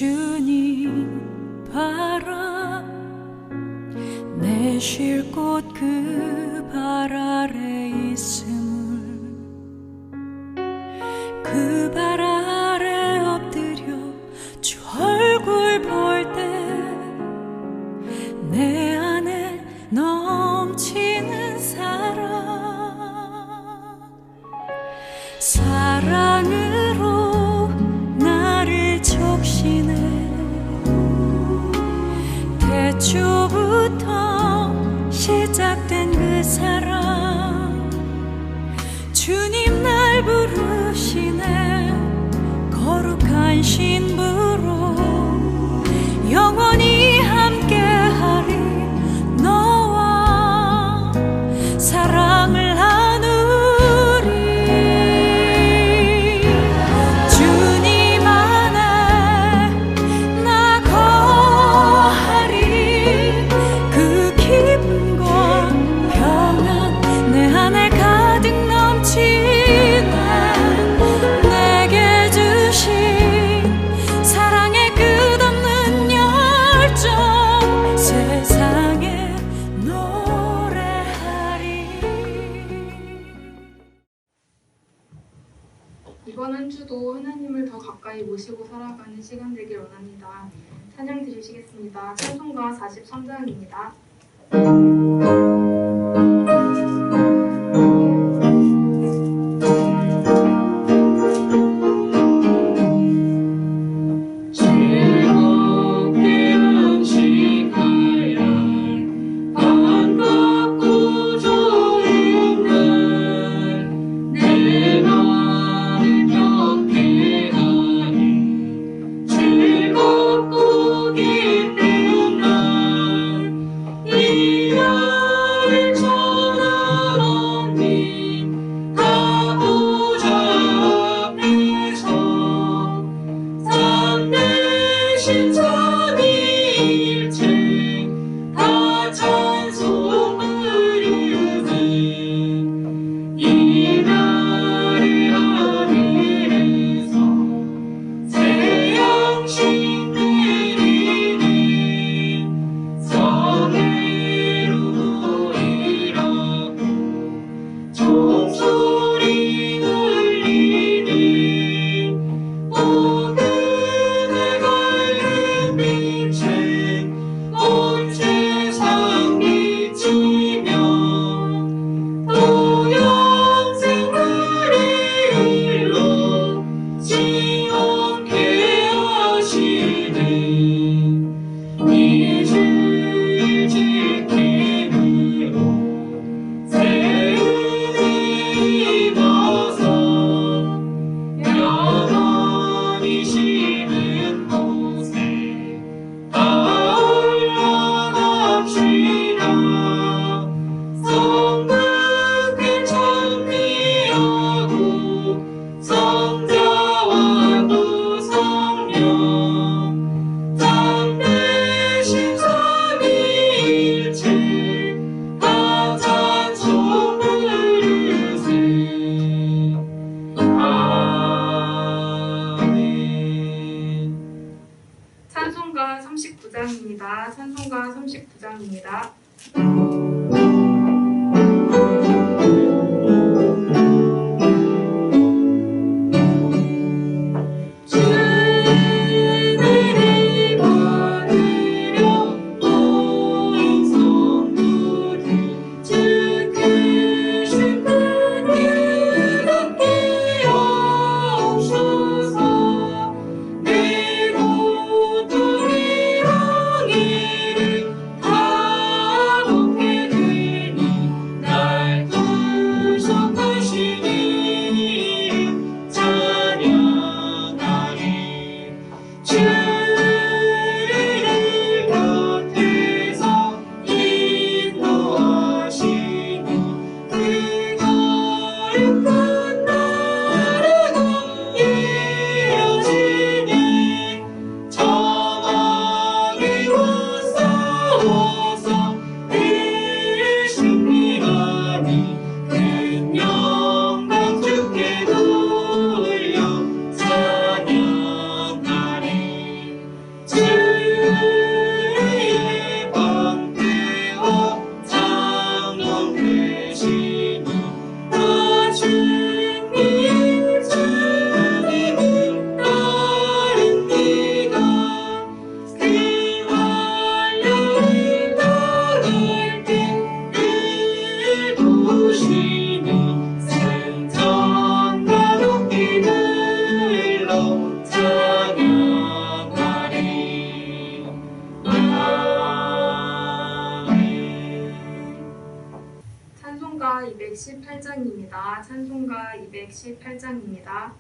주님 바라 내 쉴 곳 그 발 아래 있음을 그 발 아래 엎드려 주 얼굴 볼 때 내 안에 넘치는 사랑으로 나를 적시네 태초부터 시작된 그 사랑 주님 날 부르시네 거룩한 신부로 영원히 함께하리 너와 사랑을 나누리 주님 안에 나 거하리 그 기쁨과 평안 내 안에 가득 넘치네 내게 주신 사랑의 끝없는 열정 세상에 노래하리. 이번 한 주도 하나님을 더 가까이 모시고 살아가는 시간 되길 원합니다. 찬양 드리시겠습니다. 찬송가 43장입니다. 찬송가 39장입니다. 찬송가 39장입니다. 다 218장입니다. 찬송가 218장입니다.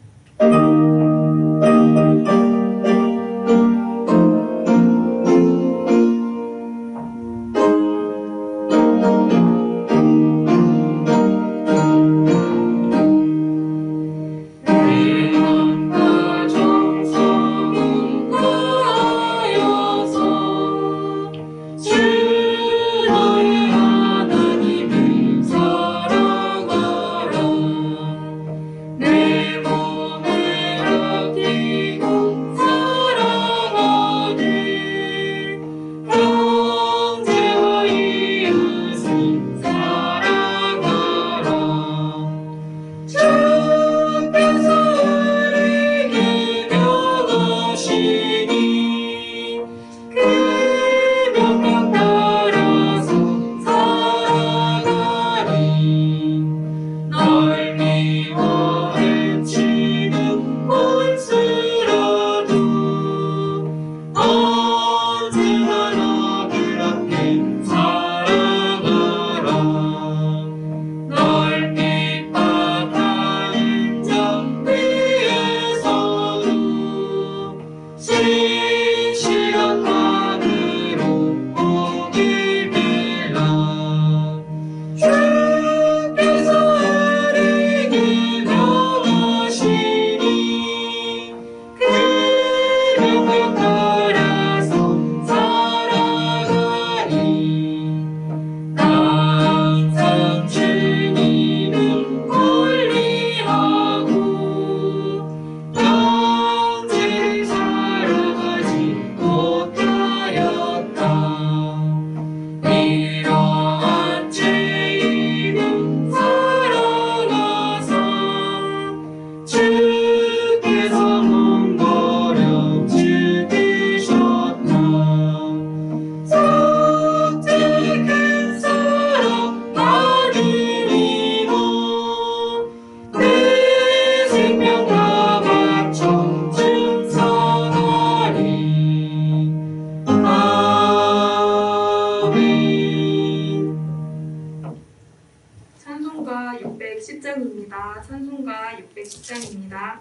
찬송가 610장입니다. 찬송가 610장입니다.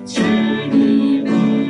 주님을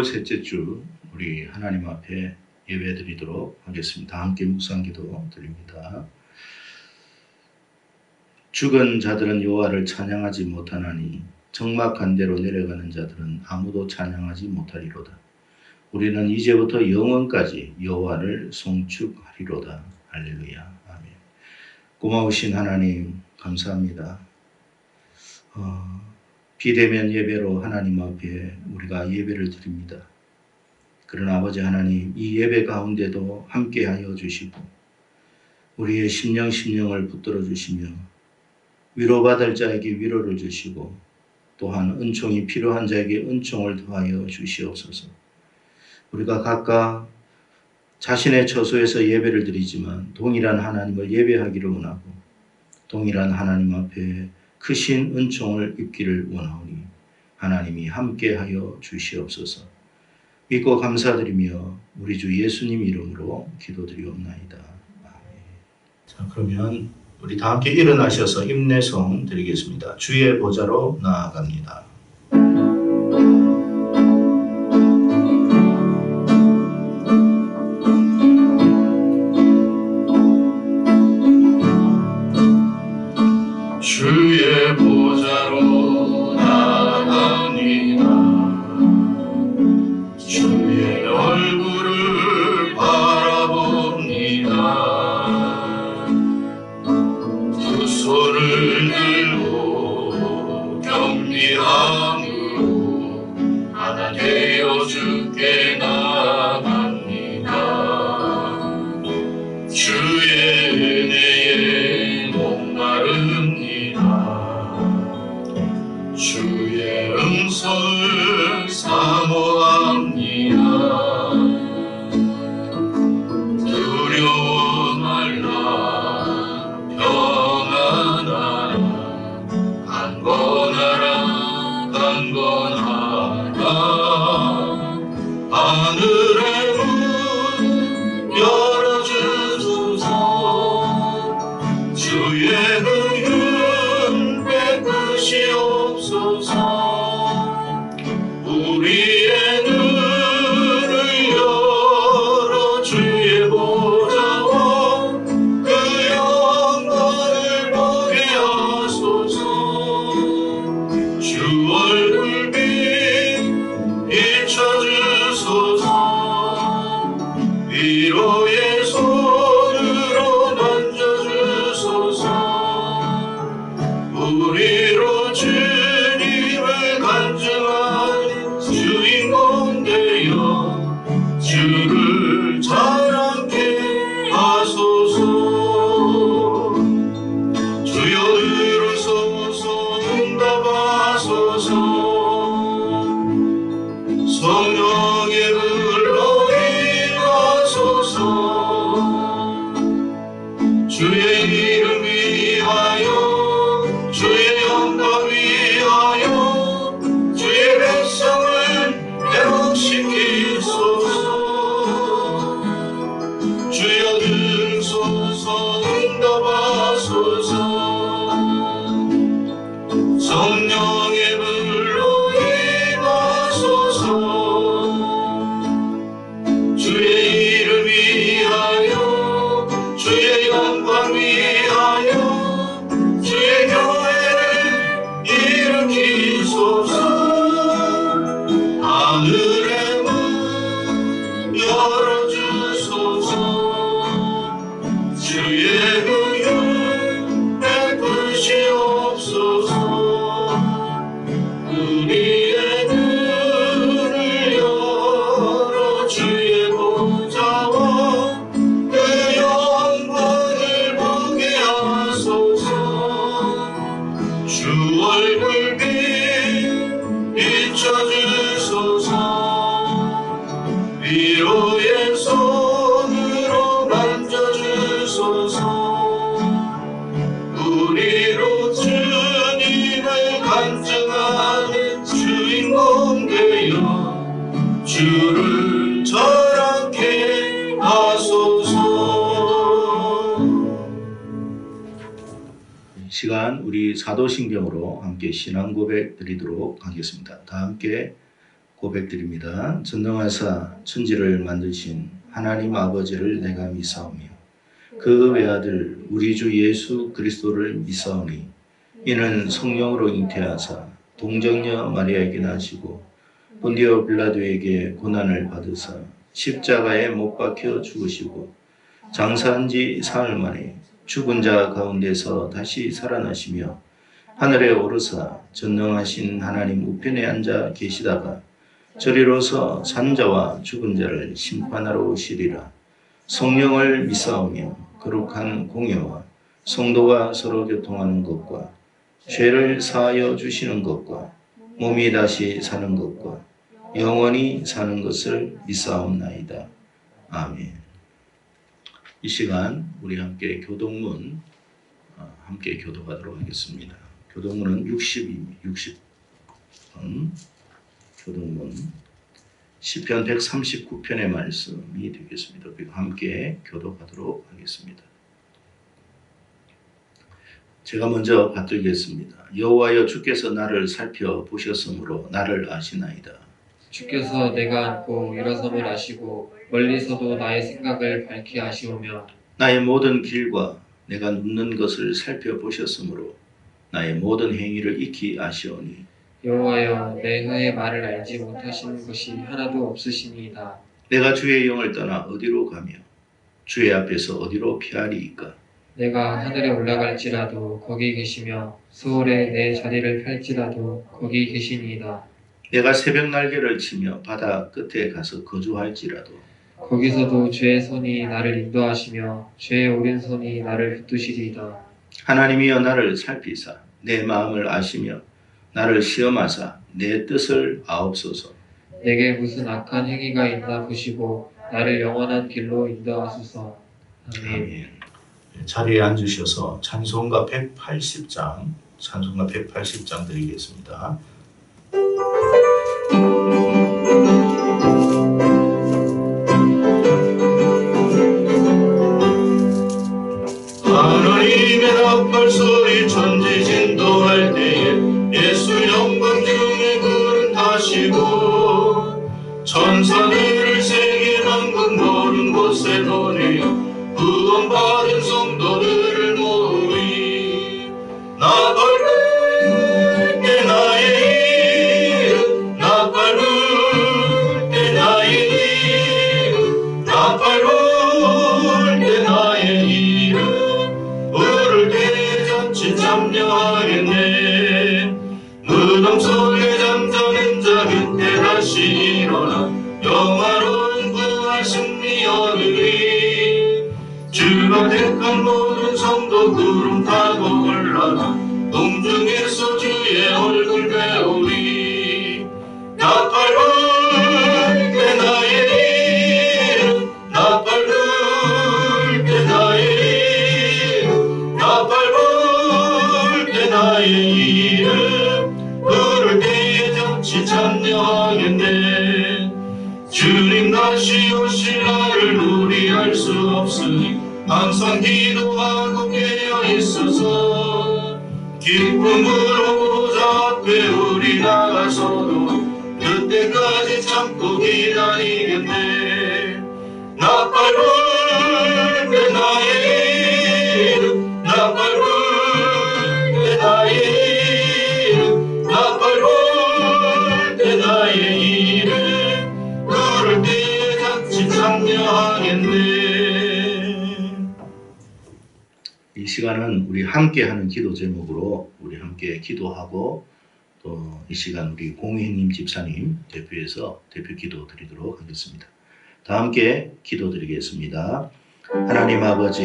6월 셋째 주 우리 하나님 앞에 예배드리도록 하겠습니다. 함께 묵상기도 드립니다. 죽은 자들은 여호와를 찬양하지 못하나니 적막한 데로 내려가는 자들은 아무도 찬양하지 못하리로다. 우리는 이제부터 영원까지 여호와를 송축하리로다. 할렐루야. 아멘. 고마우신 하나님 감사합니다. 비대면 예배로 하나님 앞에 우리가 예배를 드립니다. 그러나 아버지 하나님, 이 예배 가운데도 함께하여 주시고 우리의 심령을 붙들어 주시며 위로받을 자에게 위로를 주시고 또한 은총이 필요한 자에게 은총을 더하여 주시옵소서. 우리가 각각 자신의 처소에서 예배를 드리지만 동일한 하나님을 예배하기를 원하고 동일한 하나님 앞에 크신 은총을 입기를 원하오니 하나님이 함께하여 주시옵소서. 믿고 감사드리며 우리 주 예수님 이름으로 기도드리옵나이다. 아멘. 자, 그러면 우리 다 함께 일어나셔서 임내성 드리겠습니다. 주의 보좌로 나아갑니다. 주의 보좌로 나아갑니다. 주의 얼굴을 바라봅니다. 두 손을 들고 겸비함으로 하나 되어 주께 나아갑니다. 주의 은혜에 목마릅니다. 주의 음성을 사모합니다. 두려워 말라 평안하라 강건하라 강건하라. 하늘의 문 열어주소서. 주의 은혜 베푸시옵소서. 우리의 눈을 열어 주의 보좌와 그 영광을 보게 하소서. 주 얼굴빛 비춰주소서. 위로의 손으로 만져주소서. 우리로 주님을 간증하는 주인공 되어 주를 자랑케 하소서. 주여 들으소서. 응답하소서. 성령의 불로 임하소서. 주의 이름 위하여 주의 영광 위하여 주의 백성을 회복시키소서. 주여 들으소서. 응답하소서. 성령의 불로 임하소서. 주의 이름 위하여 주의 영광 위하여 주의 교회를 일으키소서. 하늘의 문 열어주소서. 주의 은혜 베푸시옵소서. 우리의 눈을 열어 주의 보좌와 그 영광을 보게 하소서. 주 얼굴빛 비춰주소서. 위로의 손으로 만져주소서. 우리로 주님을 간증하는 주인공 되어 주를 자랑케 하소서. 시간 우리 사도신경으로 함께 신앙 고백 드리도록 하겠습니다. 다 함께 고백드립니다. 전능하사 천지를 만드신 하나님 아버지를 내가 믿사오며 그 외아들 우리 주 예수 그리스도를 믿사오니 이는 성령으로 잉태하사 동정녀 마리아에게 나시고 본디오 빌라도에게 고난을 받으사 십자가에 못 박혀 죽으시고 장사한 지 사흘 만에 죽은 자 가운데서 다시 살아나시며 하늘에 오르사 전능하신 하나님 우편에 앉아 계시다가 저리로서 산자와 죽은 자를 심판하러 오시리라. 성령을 믿사오며 거룩한 공예와 성도가 서로 교통하는 것과 죄를 사하여 주시는 것과 몸이 다시 사는 것과 영원히 사는 것을 믿사옵나이다. 아멘. 이 시간 우리 함께 교동문 함께 교도하도록 하겠습니다. 교동문은 60번 교동문 시편 139편의 말씀이 되겠습니다. 그리고 함께 교도하도록 하겠습니다. 제가 먼저 받들겠습니다. 여호와여 주께서 나를 살펴보셨으므로 나를 아시나이다. 주께서 내가 앉고 일어섬을 아시고 멀리서도 나의 생각을 밝히 아시오며 나의 모든 길과 내가 눕는 것을 살펴보셨으므로 나의 모든 행위를 익히 아시오니 여호와여 내 혀의 말을 알지 못하시는 것이 하나도 없으시니이다. 내가 주의 영을 떠나 어디로 가며 주의 앞에서 어디로 피하리이까. 내가 하늘에 올라갈지라도 거기 계시며 수월에 내 자리를 펼지라도 거기 계시니이다. 내가 새벽 날개를 치며 바다 끝에 가서 거주할지라도 거기서도 주의 손이 나를 인도하시며 주의 오른손이 나를 붙드시리이다. 하나님이여 나를 살피사 내 마음을 아시며 나를 시험하사 내 뜻을 아옵소서. 내게 무슨 악한 행위가 있나 보시고 나를 영원한 길로 인도하소서. 아멘. 아멘. 자리에 앉으셔서 찬송가 180장 드리겠습니다. 하나님의 나팔소리 천지 진동할 때에 예수 영광 중에 구름 타시고 천사들을 세계 만국 모든 곳에 보내어 구원받은 성도들을 모으리. 나 밟을 때 나의 이름 나 밟을 때 나의 이름 나 밟을 때 나의 이름 부를 때 잔치 참여하겠네. 무덤 속에 잠자는 자 그때 다시 일어나 영화로운 부활 승리 얻으리. 주가 택한 모든 성도 구름 타고 올라가 동중에서 주의 얼굴 배우리. 나 밟을 때 나의 이름 나 밟을 때 나의 이름 나 밟을 때 나의 이름 부를 때에 잠시 참여하겠네. 주님 다시 오실 날을 우리할 수 없으니 항상 기도하고 깨어 있어서 기쁨으로 보좌 앞에 우리 나가서도 그때까지 참고 기다리겠네. 나 밟을 때 나의 이름 나 밟을 때 나의 이름 나 밟을 때 나의 이름 부를 때에 같이 참여하겠네. 이 시간은 우리 함께하는 기도 제목으로 우리 함께 기도하고 또 이 시간 우리 공희님 집사님 대표해서 대표 기도 드리도록 하겠습니다. 다 함께 기도 드리겠습니다. 하나님 아버지,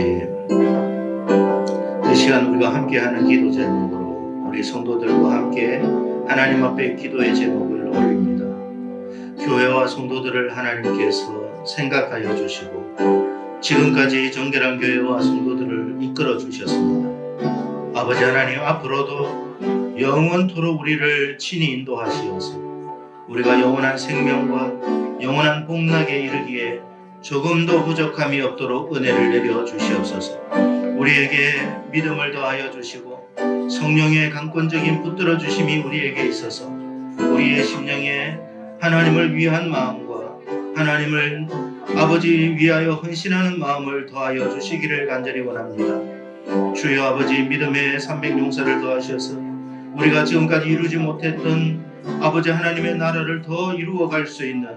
이 시간 우리가 함께하는 기도 제목으로 우리 성도들과 함께 하나님 앞에 기도의 제목을 올립니다. 교회와 성도들을 하나님께서 생각하여 주시고 지금까지 정결한 교회와 성도들을 이끌어 주셨습니다. 아버지 하나님, 앞으로도 영원토록 우리를 친히 인도하시어서 우리가 영원한 생명과 영원한 복락에 이르기에 조금도 부족함이 없도록 은혜를 내려 주시옵소서. 우리에게 믿음을 더하여 주시고 성령의 강권적인 붙들어 주심이 우리에게 있어서 우리의 심령에 하나님을 위한 마음과 하나님을 아버지 위하여 헌신하는 마음을 더하여 주시기를 간절히 원합니다. 주여 아버지 믿음의 300용사를 더하셔서 우리가 지금까지 이루지 못했던 아버지 하나님의 나라를 더 이루어갈 수 있는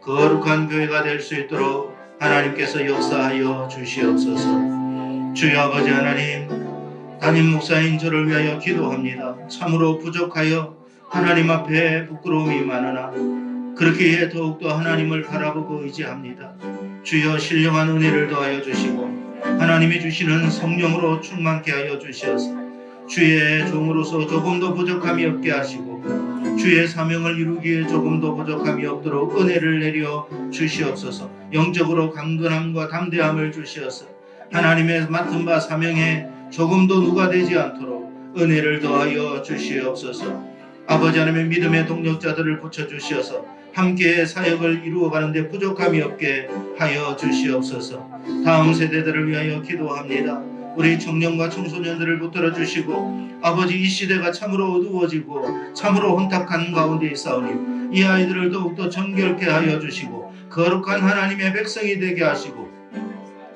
거룩한 교회가 될 수 있도록 하나님께서 역사하여 주시옵소서. 주여 아버지 하나님, 담임 목사인 저를 위하여 기도합니다. 참으로 부족하여 하나님 앞에 부끄러움이 많으나 그렇기에 더욱더 하나님을 바라보고 의지합니다. 주여 신령한 은혜를 더하여 주시고 하나님이 주시는 성령으로 충만케 하여 주시어서 주의 종으로서 조금도 부족함이 없게 하시고 주의 사명을 이루기에 조금도 부족함이 없도록 은혜를 내려 주시옵소서. 영적으로 강건함과 담대함을 주시어서 하나님의 맡은 바 사명에 조금도 누가되지 않도록 은혜를 더하여 주시옵소서. 아버지 하나님의 믿음의 동력자들을 붙여주시어서 함께 사역을 이루어가는 데 부족함이 없게 하여 주시옵소서. 다음 세대들을 위하여 기도합니다. 우리 청년과 청소년들을 붙들어 주시고 아버지 이 시대가 참으로 어두워지고 참으로 혼탁한 가운데 있사오니 이 아이들을 더욱더 정결케 하여 주시고 거룩한 하나님의 백성이 되게 하시고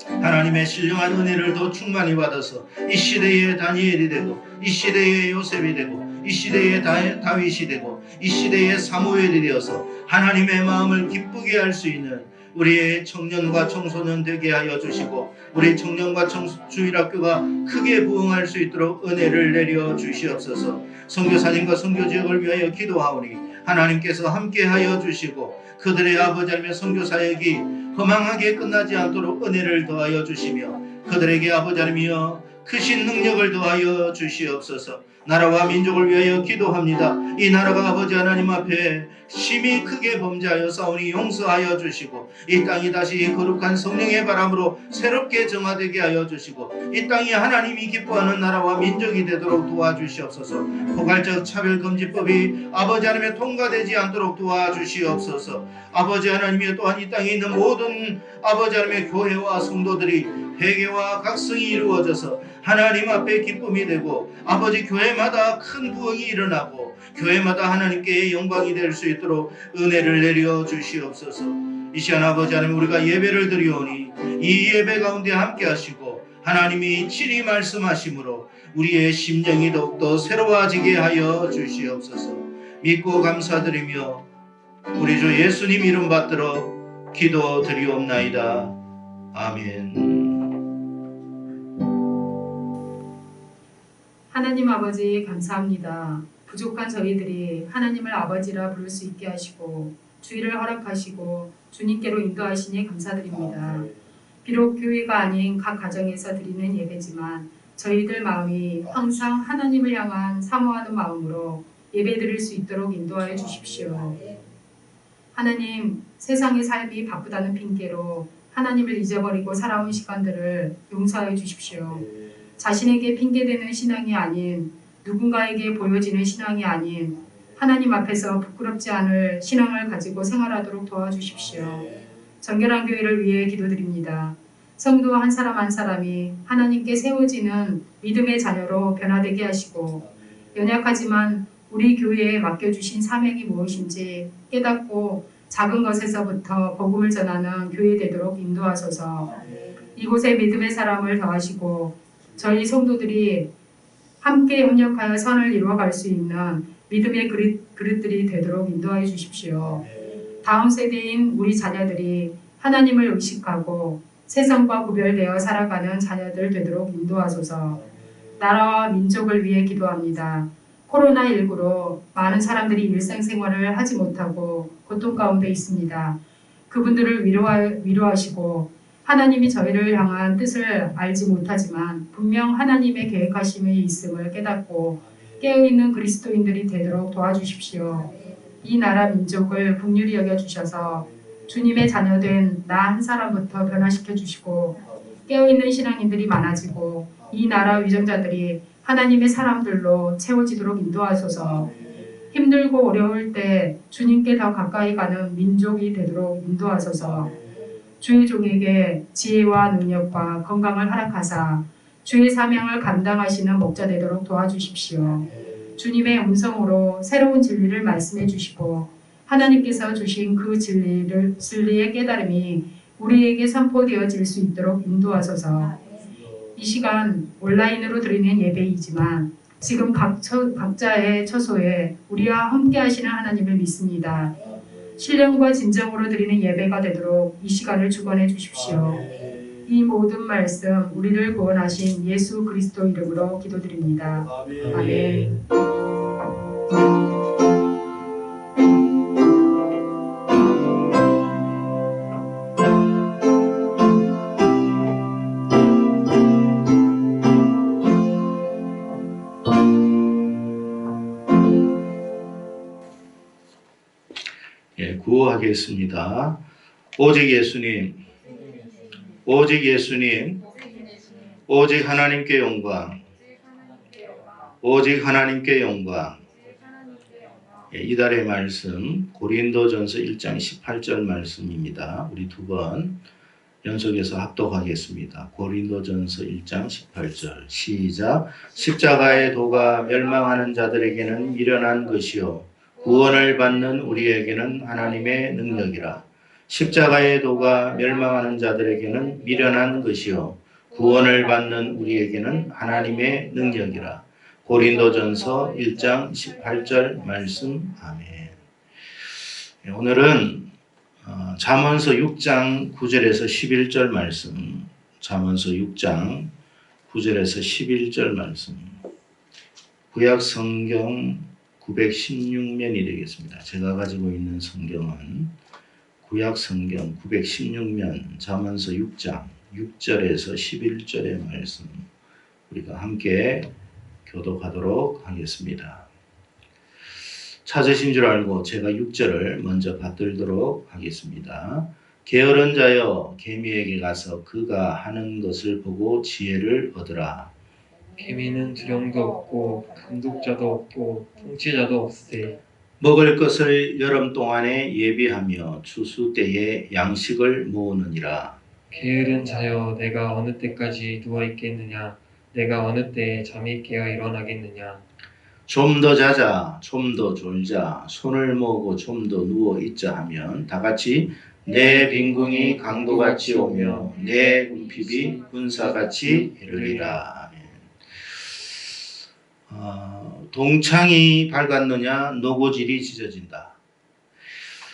하나님의 신령한 은혜를 더 충만히 받아서 이 시대의 다니엘이 되고 이 시대의 요셉이 되고 이 시대의 다윗이 되고 이 시대의 사무엘이 되어서 하나님의 마음을 기쁘게 할 수 있는 우리의 청년과 청소년 되게 하여 주시고 우리 청년과 주일학교가 크게 부흥할 수 있도록 은혜를 내려 주시옵소서. 선교사님과 선교지역을 위하여 기도하오니 하나님께서 함께 하여 주시고 그들의 아버지 하나님의 선교사역이 허망하게 끝나지 않도록 은혜를 더하여 주시며 그들에게 아버지 하나님이여 크신 능력을 더하여 주시옵소서. 나라와 민족을 위하여 기도합니다. 이 나라가 아버지 하나님 앞에 심히 크게 범죄하여 싸우니 용서하여 주시고 이 땅이 다시 거룩한 성령의 바람으로 새롭게 정화되게 하여 주시고 이 땅이 하나님이 기뻐하는 나라와 민족이 되도록 도와주시옵소서. 포괄적 차별금지법이 아버지 하나님의 통과되지 않도록 도와주시옵소서. 아버지 하나님이 또한 이 땅에 있는 모든 아버지 하나님의 교회와 성도들이 회개와 각성이 이루어져서 하나님 앞에 기쁨이 되고 아버지 교회마다 큰 부흥이 일어나고 교회마다 하나님께 영광이 될 수 있도록 은혜를 내려 주시옵소서. 이 시간 아버지 하나님 우리가 예배를 드리오니 이 예배 가운데 함께 하시고 하나님이 친히 말씀하심으로 우리의 심령이 더욱더 새로워지게 하여 주시옵소서. 믿고 감사드리며 우리 주 예수님 이름 받들어 기도드리옵나이다. 아멘. 하나님 아버지 감사합니다. 부족한 저희들이 하나님을 아버지라 부를 수 있게 하시고 주의를 허락하시고 주님께로 인도하시니 감사드립니다. 비록 교회가 아닌 각 가정에서 드리는 예배지만 저희들 마음이 항상 하나님을 향한 사모하는 마음으로 예배 드릴 수 있도록 인도하여 주십시오. 하나님, 세상의 삶이 바쁘다는 핑계로 하나님을 잊어버리고 살아온 시간들을 용서하여 주십시오. 자신에게 핑계대는 신앙이 아닌 누군가에게 보여지는 신앙이 아닌 하나님 앞에서 부끄럽지 않을 신앙을 가지고 생활하도록 도와주십시오. 정결한 교회를 위해 기도드립니다. 성도 한 사람 한 사람이 하나님께 세워지는 믿음의 자녀로 변화되게 하시고 연약하지만 우리 교회에 맡겨주신 사명이 무엇인지 깨닫고 작은 것에서부터 복음을 전하는 교회 되도록 인도하소서. 이곳에 믿음의 사람을 더하시고 저희 성도들이 함께 협력하여 선을 이루어갈 수 있는 믿음의 그릇들이 되도록 인도하여 주십시오. 다음 세대인 우리 자녀들이 하나님을 의식하고 세상과 구별되어 살아가는 자녀들 되도록 인도하소서. 나라와 민족을 위해 기도합니다. 코로나19로 많은 사람들이 일상생활을 하지 못하고 고통 가운데 있습니다. 그분들을 위로하시고 하나님이 저희를 향한 뜻을 알지 못하지만 분명 하나님의 계획하심이 있음을 깨닫고 깨어있는 그리스도인들이 되도록 도와주십시오. 이 나라 민족을 긍휼히 여겨주셔서 주님의 자녀된 나 한 사람부터 변화시켜 주시고 깨어있는 신앙인들이 많아지고 이 나라 위정자들이 하나님의 사람들로 채워지도록 인도하소서. 힘들고 어려울 때 주님께 더 가까이 가는 민족이 되도록 인도하소서. 주의 종에게 지혜와 능력과 건강을 허락하사 주의 사명을 감당하시는 목자 되도록 도와주십시오. 주님의 음성으로 새로운 진리를 말씀해 주시고 하나님께서 주신 그 진리의 깨달음이 우리에게 선포되어질 수 있도록 인도하소서. 이 시간 온라인으로 드리는 예배이지만 지금 각자의 처소에 우리와 함께 하시는 하나님을 믿습니다. 신령과 진정으로 드리는 예배가 되도록 이 시간을 주관해 주십시오. 이 모든 말씀 우리를 구원하신 예수 그리스도 이름으로 기도드립니다. 아멘. 구호하겠습니다. 오직 예수님, 오직 예수님, 오직 하나님께 영광, 오직 하나님께 영광. 이달의 말씀 고린도전서 1장 18절 말씀입니다. 우리 두 번 연속해서 합독하겠습니다. 고린도전서 1장 18절 시작. 십자가의 도가 멸망하는 자들에게는 미련한 것이요 구원을 받는 우리에게는 하나님의 능력이라. 십자가의 도가 멸망하는 자들에게는 미련한 것이요 구원을 받는 우리에게는 하나님의 능력이라. 고린도전서 1장 18절 말씀. 아멘. 오늘은 잠언서 6장 9절에서 11절 말씀, 잠언서 6장 9절에서 11절 말씀, 구약 성경 916면이 되겠습니다. 제가 가지고 있는 성경은 구약 성경 916면 잠언서 6장 6절에서 11절의 말씀 우리가 함께 교독하도록 하겠습니다. 찾으신 줄 알고 제가 6절을 먼저 받들도록 하겠습니다. 게으른 자여 개미에게 가서 그가 하는 것을 보고 지혜를 얻으라. 개미는 두령도 없고 감독자도 없고 통치자도 없으되 먹을 것을 여름 동안에 예비하며 추수 때에 양식을 모으느니라. 게으른 자여 내가 어느 때까지 누워 있겠느냐 내가 어느 때에 잠이 깨어 일어나겠느냐. 좀 더 자자, 좀 더 졸자, 손을 모으고 좀 더 누워 있자 하면 다 같이 내 빈궁이 강도같이 오며 내 궁핍이 군사같이 이르리라. 동창이 밝았느냐 노고질이 찢어진다.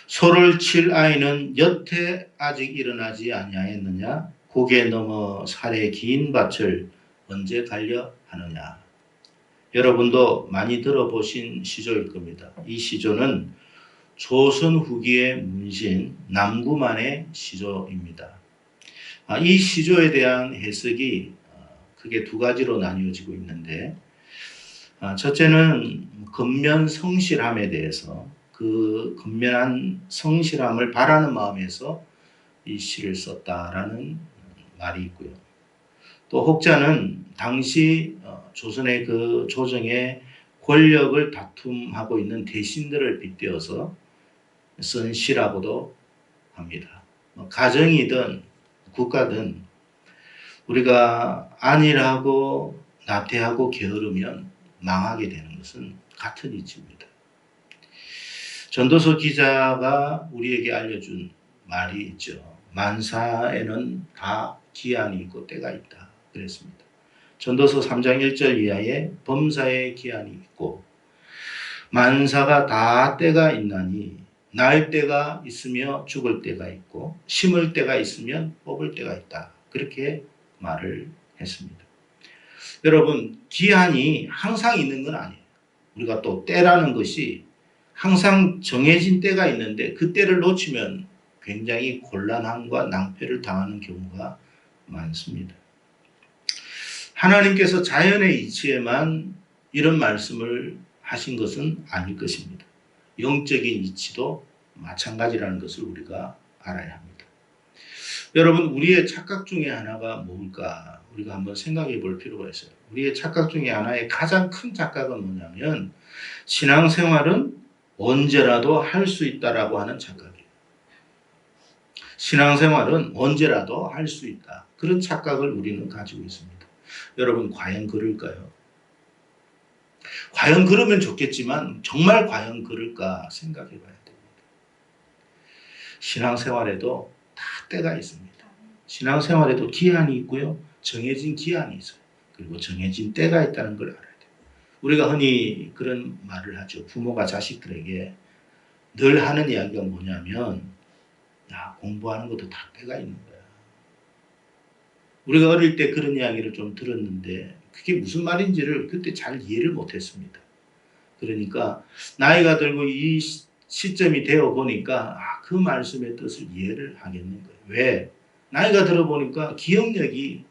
소를 칠 아이는 여태 아직 일어나지 아니하였느냐. 고개 넘어 살의 긴 밭을 언제 갈려 하느냐. 여러분도 많이 들어보신 시조일 겁니다. 이 시조는 조선 후기의 문신 남구만의 시조입니다. 이 시조에 대한 해석이 크게 두 가지로 나뉘어지고 있는데, 첫째는 근면 성실함에 대해서 그 근면한 성실함을 바라는 마음에서 이 시를 썼다라는 말이 있고요. 또 혹자는 당시 조선의 그 조정의 권력을 다툼하고 있는 대신들을 빗대어서 쓴 시라고도 합니다. 가정이든 국가든 우리가 안일하고 나태하고 게으르면 망하게 되는 것은 같은 이치입니다. 전도서 기자가 우리에게 알려준 말이 있죠. 만사에는 다 기한이 있고 때가 있다. 그랬습니다. 전도서 3장 1절 이하에 범사에 기한이 있고 만사가 다 때가 있나니 날 때가 있으며 죽을 때가 있고 심을 때가 있으면 뽑을 때가 있다. 그렇게 말을 했습니다. 여러분, 기한이 항상 있는 건 아니에요. 우리가 또 때라는 것이 항상 정해진 때가 있는데 그 때를 놓치면 굉장히 곤란함과 낭패를 당하는 경우가 많습니다. 하나님께서 자연의 이치에만 이런 말씀을 하신 것은 아닐 것입니다. 영적인 이치도 마찬가지라는 것을 우리가 알아야 합니다. 여러분, 우리의 착각 중에 하나가 뭘까? 우리가 한번 생각해 볼 필요가 있어요. 우리의 착각 중에 하나의 가장 큰 착각은 뭐냐면 신앙생활은 언제라도 할 수 있다라고 하는 착각이에요. 신앙생활은 언제라도 할 수 있다. 그런 착각을 우리는 가지고 있습니다. 여러분, 과연 그럴까요? 과연 그러면 좋겠지만 정말 과연 그럴까 생각해 봐야 됩니다. 신앙생활에도 다 때가 있습니다. 신앙생활에도 기한이 있고요. 정해진 기한이 있어요. 그리고 정해진 때가 있다는 걸 알아야 돼요. 우리가 흔히 그런 말을 하죠. 부모가 자식들에게 늘 하는 이야기가 뭐냐면 야, 공부하는 것도 다 때가 있는 거야. 우리가 어릴 때 그런 이야기를 좀 들었는데 그게 무슨 말인지를 그때 잘 이해를 못했습니다. 그러니까 나이가 들고 이 시점이 되어 보니까 그 말씀의 뜻을 이해를 하겠는 거예요. 왜? 나이가 들어 보니까 기억력이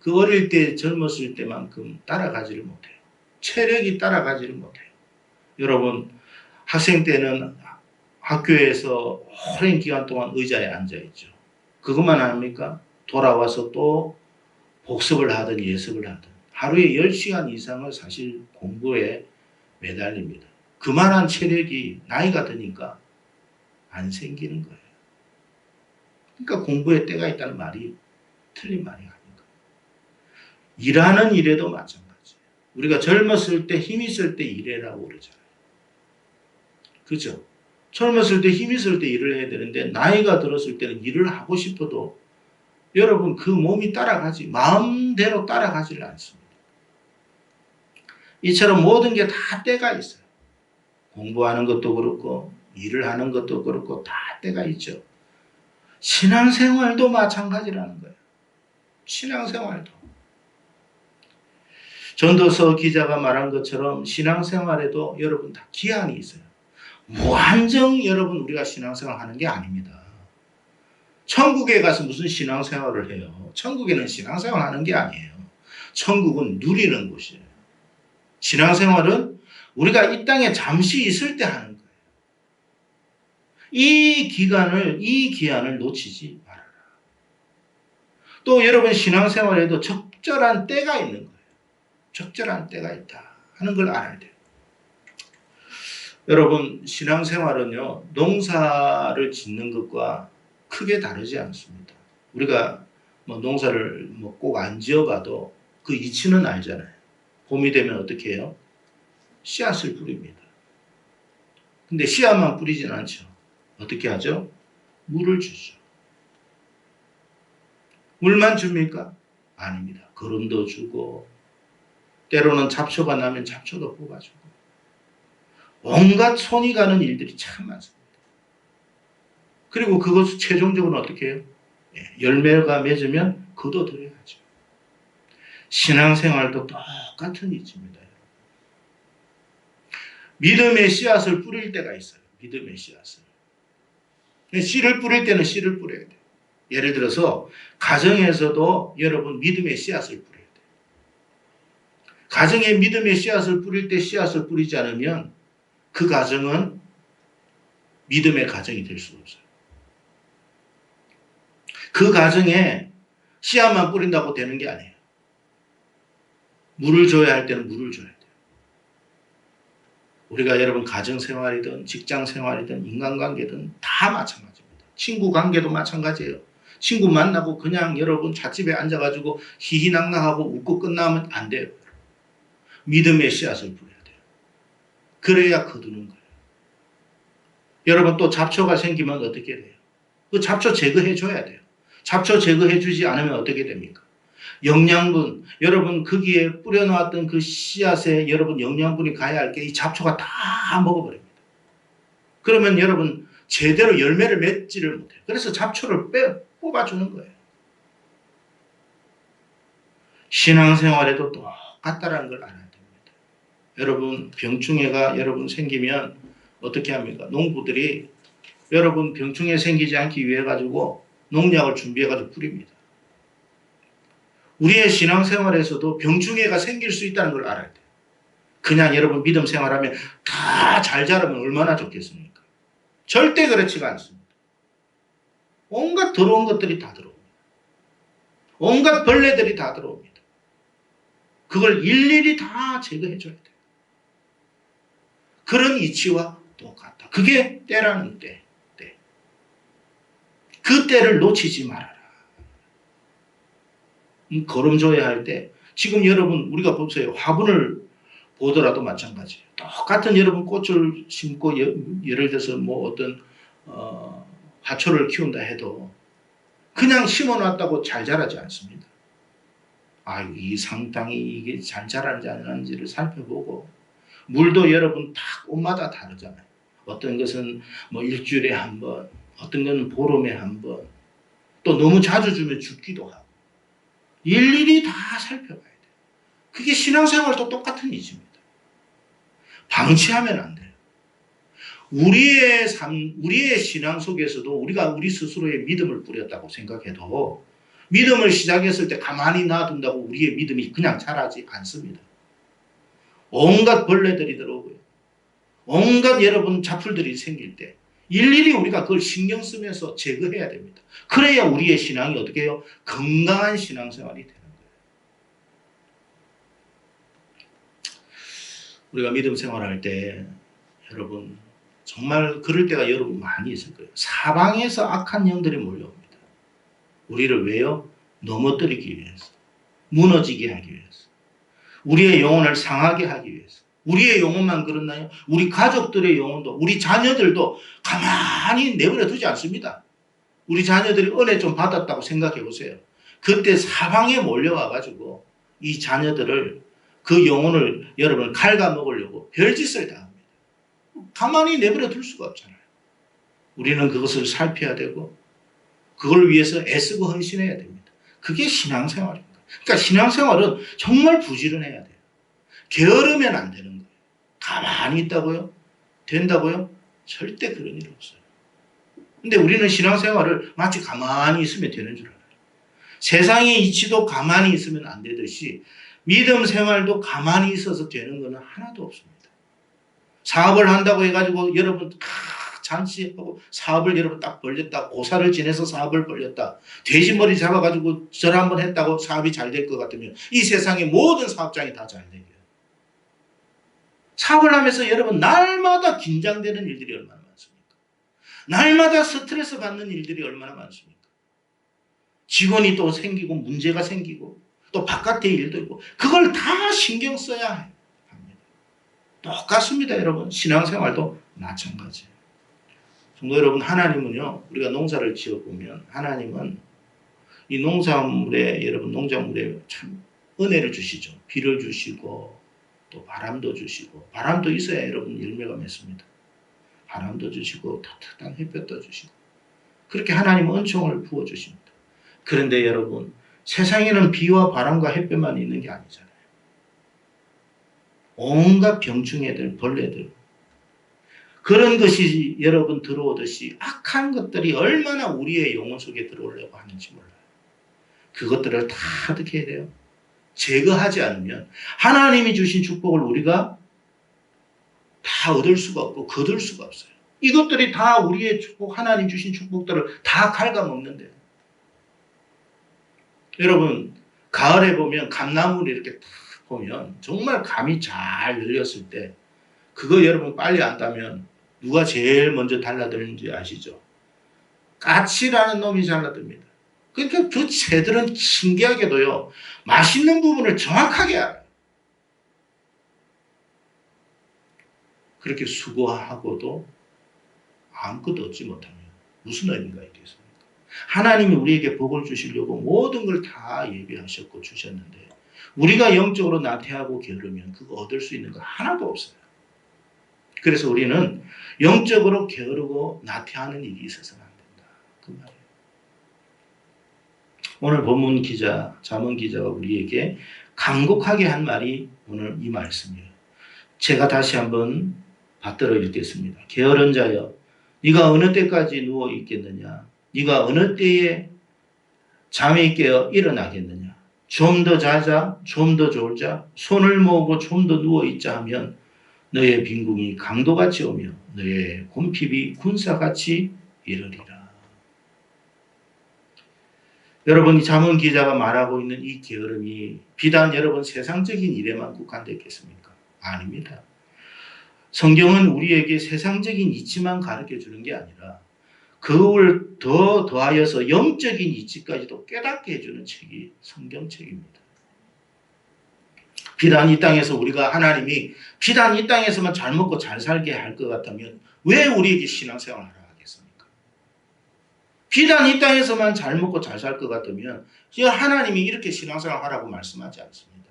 그 어릴 때 젊었을 때만큼 따라가지를 못해요. 체력이 따라가지를 못해요. 여러분 학생 때는 학교에서 오랜 기간 동안 의자에 앉아 있죠. 그것만 합니까? 돌아와서 또 복습을 하든 예습을 하든 하루에 10시간 이상을 사실 공부에 매달립니다. 그만한 체력이 나이가 드니까 안 생기는 거예요. 그러니까 공부에 때가 있다는 말이 틀린 말이 아닌가. 일하는 일에도 마찬가지예요. 우리가 젊었을 때 힘 있을 때 일해라고 그러잖아요. 그죠? 젊었을 때 힘 있을 때 일을 해야 되는데 나이가 들었을 때는 일을 하고 싶어도 여러분 그 몸이 마음대로 따라가지를 않습니다. 이처럼 모든 게 다 때가 있어요. 공부하는 것도 그렇고 일을 하는 것도 그렇고 다 때가 있죠. 신앙생활도 마찬가지라는 거예요. 신앙생활도. 전도서 기자가 말한 것처럼 신앙생활에도 여러분 다 기한이 있어요. 무한정 여러분 우리가 신앙생활 하는 게 아닙니다. 천국에 가서 무슨 신앙생활을 해요? 천국에는 신앙생활 하는 게 아니에요. 천국은 누리는 곳이에요. 신앙생활은 우리가 이 땅에 잠시 있을 때 하는 거예요. 이 기한을 놓치지 말아라. 또 여러분 신앙생활에도 적절한 때가 있는 거예요. 적절한 때가 있다 하는 걸 알아야 돼요. 여러분 신앙생활은요 농사를 짓는 것과 크게 다르지 않습니다. 우리가 농사를 꼭 안 지어봐도 그 이치는 알잖아요. 봄이 되면 어떻게 해요? 씨앗을 뿌립니다. 근데 씨앗만 뿌리진 않죠. 어떻게 하죠? 물을 주죠. 물만 줍니까? 아닙니다. 거름도 주고 때로는 잡초가 나면 잡초도 뽑아주고 온갖 손이 가는 일들이 참 많습니다. 그리고 그것을 최종적으로 어떻게 해요? 열매가 맺으면 거둬들여야죠. 신앙생활도 똑같은 이치입니다. 믿음의 씨앗을 뿌릴 때가 있어요. 믿음의 씨앗을. 씨를 뿌릴 때는 씨를 뿌려야 돼요. 예를 들어서 가정에서도 여러분 믿음의 씨앗을 뿌려야 돼요. 가정에 믿음의 씨앗을 뿌릴 때 씨앗을 뿌리지 않으면 그 가정은 믿음의 가정이 될 수가 없어요. 그 가정에 씨앗만 뿌린다고 되는 게 아니에요. 물을 줘야 할 때는 물을 줘야 돼요. 우리가 여러분 가정생활이든 직장생활이든 인간관계든 다 마찬가지입니다. 친구 관계도 마찬가지예요. 친구 만나고 그냥 여러분 찻집에 앉아가지고 희희낙낙하고 웃고 끝나면 안 돼요. 믿음의 씨앗을 뿌려야 돼요. 그래야 거두는 거예요. 여러분 또 잡초가 생기면 어떻게 돼요? 그 잡초 제거해 줘야 돼요. 잡초 제거해 주지 않으면 어떻게 됩니까? 영양분, 여러분 거기에 뿌려놓았던 그 씨앗에 여러분 영양분이 가야 할 게 이 잡초가 다 먹어버립니다. 그러면 여러분 제대로 열매를 맺지를 못해요. 그래서 잡초를 뽑아주는 거예요. 신앙생활에도 똑같다는 걸 알아야 됩니다. 여러분 병충해가 여러분 생기면 어떻게 합니까? 농부들이 여러분 병충해 생기지 않기 위해 가지고 농약을 준비해 가지고 뿌립니다. 우리의 신앙생활에서도 병충해가 생길 수 있다는 걸 알아야 돼요. 그냥 여러분 믿음 생활하면 다 잘 자라면 얼마나 좋겠습니까? 절대 그렇지가 않습니다. 온갖 더러운 것들이 다 들어옵니다. 온갖 벌레들이 다 들어옵니다. 그걸 일일이 다 제거해 줘야 돼요. 그런 이치와 똑같다. 그게 때라는 때. 그 때를 놓치지 말아라. 거름줘야 할 때 지금 여러분 우리가 보세요. 화분을 보더라도 마찬가지예요. 똑같은 여러분 꽃을 심고 예를 들어서 뭐 어떤 화초를 키운다 해도 그냥 심어놨다고 잘 자라지 않습니다. 아유, 이 상당히 이게 잘 자라는지 안 자라는지를 살펴보고, 물도 여러분 다 꽃마다 다르잖아요. 어떤 것은 뭐 일주일에 한 번, 어떤 것은 보름에 한 번, 또 너무 자주 주면 죽기도 하고, 일일이 다 살펴봐야 돼요. 그게 신앙생활도 똑같은 이치입니다. 방치하면 안 돼요. 우리의 삶, 우리의 신앙 속에서도 우리가 우리 스스로의 믿음을 뿌렸다고 생각해도 믿음을 시작했을 때 가만히 놔둔다고 우리의 믿음이 그냥 자라지 않습니다. 온갖 벌레들이 들어오고요. 온갖 여러분 잡풀들이 생길 때 일일이 우리가 그걸 신경 쓰면서 제거해야 됩니다. 그래야 우리의 신앙이 어떻게 해요? 건강한 신앙생활이 되는 거예요. 우리가 믿음 생활할 때 여러분 정말 그럴 때가 여러분 많이 있을 거예요. 사방에서 악한 영들이 몰려옵니다. 우리를 왜요? 넘어뜨리기 위해서, 무너지게 하기 위해서, 우리의 영혼을 상하게 하기 위해서. 우리의 영혼만 그렇나요? 우리 가족들의 영혼도, 우리 자녀들도 가만히 내버려 두지 않습니다. 우리 자녀들이 은혜 좀 받았다고 생각해 보세요. 그때 사방에 몰려와가지고 이 자녀들을, 그 영혼을 여러분 갉아먹으려고 별짓을 다 합니다. 가만히 내버려 둘 수가 없잖아요. 우리는 그것을 살펴야 되고 그걸 위해서 애쓰고 헌신해야 됩니다. 그게 신앙생활입니다. 그러니까 신앙생활은 정말 부지런해야 돼요. 게으르면 안 되는 거예요. 가만히 있다고요? 된다고요? 절대 그런 일 없어요. 근데 우리는 신앙생활을 마치 가만히 있으면 되는 줄 알아요. 세상의 이치도 가만히 있으면 안 되듯이 믿음 생활도 가만히 있어서 되는 것은 하나도 없습니다. 사업을 한다고 해가지고 여러분 잔치하고 사업을 여러분 딱 벌렸다, 고사를 지내서 사업을 벌렸다, 돼지머리 잡아가지고 절 한번 했다고 사업이 잘 될 것 같으면 이 세상의 모든 사업장이 다 잘 되게요. 사업을 하면서 여러분 날마다 긴장되는 일들이 얼마나 많습니까? 날마다 스트레스 받는 일들이 얼마나 많습니까? 직원이 또 생기고 문제가 생기고 또 바깥의 일도 있고 그걸 다 신경 써야 합니다. 똑같습니다. 여러분 신앙생활도 마찬가지예요. 성도 여러분, 하나님은요, 우리가 농사를 지어보면 하나님은 이 농작물에, 여러분 농작물에 참 은혜를 주시죠. 비를 주시고 또 바람도 주시고, 바람도 있어야 여러분 열매가 맺습니다. 바람도 주시고 따뜻한 햇볕도 주시고, 그렇게 하나님은 은총을 부어주십니다. 그런데 여러분 세상에는 비와 바람과 햇볕만 있는 게 아니잖아요. 온갖 병충해들, 벌레들, 그런 것이 여러분 들어오듯이 악한 것들이 얼마나 우리의 영혼 속에 들어오려고 하는지 몰라요. 그것들을 다 어떻게 해야 돼요? 제거하지 않으면 하나님이 주신 축복을 우리가 다 얻을 수가 없고 거둘 수가 없어요. 이것들이 다 우리의 축복, 하나님 주신 축복들을 다 갉아먹는데요. 여러분 가을에 보면 감나무를 이렇게 딱 보면 정말 감이 잘 열렸을 때 그거 여러분 빨리 안 따면 누가 제일 먼저 달라드는지 아시죠? 까치라는 놈이 달라듭니다. 그러니까 그 새들은 신기하게도요, 맛있는 부분을 정확하게 알아요. 그렇게 수고하고도 아무것도 얻지 못하면 무슨 의미가 있겠습니까? 하나님이 우리에게 복을 주시려고 모든 걸 다 예비하셨고 주셨는데 우리가 영적으로 나태하고 게으르면 그거 얻을 수 있는 거 하나도 없어요. 그래서 우리는 영적으로 게으르고 나태하는 일이 있어서는 안 된다. 그 말이에요. 오늘 본문 기자, 잠언 기자가 우리에게 간곡하게 한 말이 오늘 이 말씀이에요. 제가 다시 한번 받들어 읽겠습니다. 게으른 자여, 네가 어느 때까지 누워 있겠느냐? 네가 어느 때에 잠에 깨어 일어나겠느냐? 좀 더 자자, 좀 더 졸자, 손을 모으고 좀 더 누워 있자 하면 너의 빈궁이 강도같이 오며 너의 곰핍이 군사같이 이르리라. 여러분, 이 잠언 기자가 말하고 있는 이 게으름이 비단 여러분 세상적인 일에만 국한되어 있겠습니까? 아닙니다. 성경은 우리에게 세상적인 이치만 가르쳐 주는 게 아니라 그걸 더 더하여서 영적인 이치까지도 깨닫게 해주는 책이 성경책입니다. 비단 이 땅에서 우리가 하나님이 비단 이 땅에서만 잘 먹고 잘 살게 할 것 같다면 왜 우리에게 신앙생활을 하라 하겠습니까? 비단 이 땅에서만 잘 먹고 잘 살 것 같으면 하나님이 이렇게 신앙생활 하라고 말씀하지 않습니다.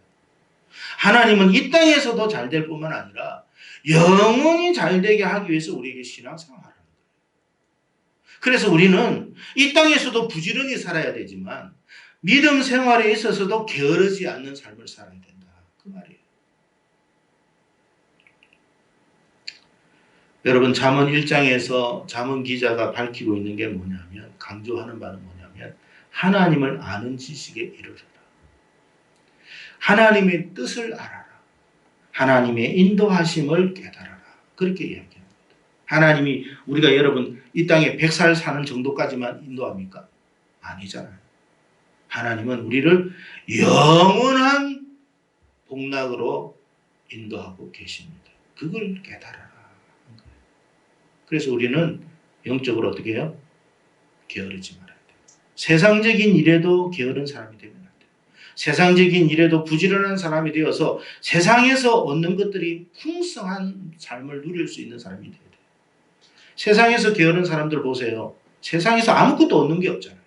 하나님은 이 땅에서도 잘 될 뿐만 아니라 영원히 잘 되게 하기 위해서 우리에게 신앙생활을 하는 거예요. 그래서 우리는 이 땅에서도 부지런히 살아야 되지만 믿음 생활에 있어서도 게으르지 않는 삶을 살아야 된다. 그 말이에요. 여러분, 잠언 1장에서 잠언 기자가 밝히고 있는 게 뭐냐면, 강조하는 바는 뭐냐면 하나님을 아는 지식에 이르러라. 하나님의 뜻을 알아라. 하나님의 인도하심을 깨달아라. 그렇게 이야기합니다. 하나님이 우리가 여러분 이 땅에 100살 사는 정도까지만 인도합니까? 아니잖아요. 하나님은 우리를 영원한 복락으로 인도하고 계십니다. 그걸 깨달아라. 그래서 우리는 영적으로 어떻게 해요? 게으르지 말아야 돼요. 세상적인 일에도 게으른 사람이 되면 안 돼요. 세상적인 일에도 부지런한 사람이 되어서 세상에서 얻는 것들이 풍성한 삶을 누릴 수 있는 사람이 돼야 돼요. 세상에서 게으른 사람들 보세요. 세상에서 아무것도 얻는 게 없잖아요.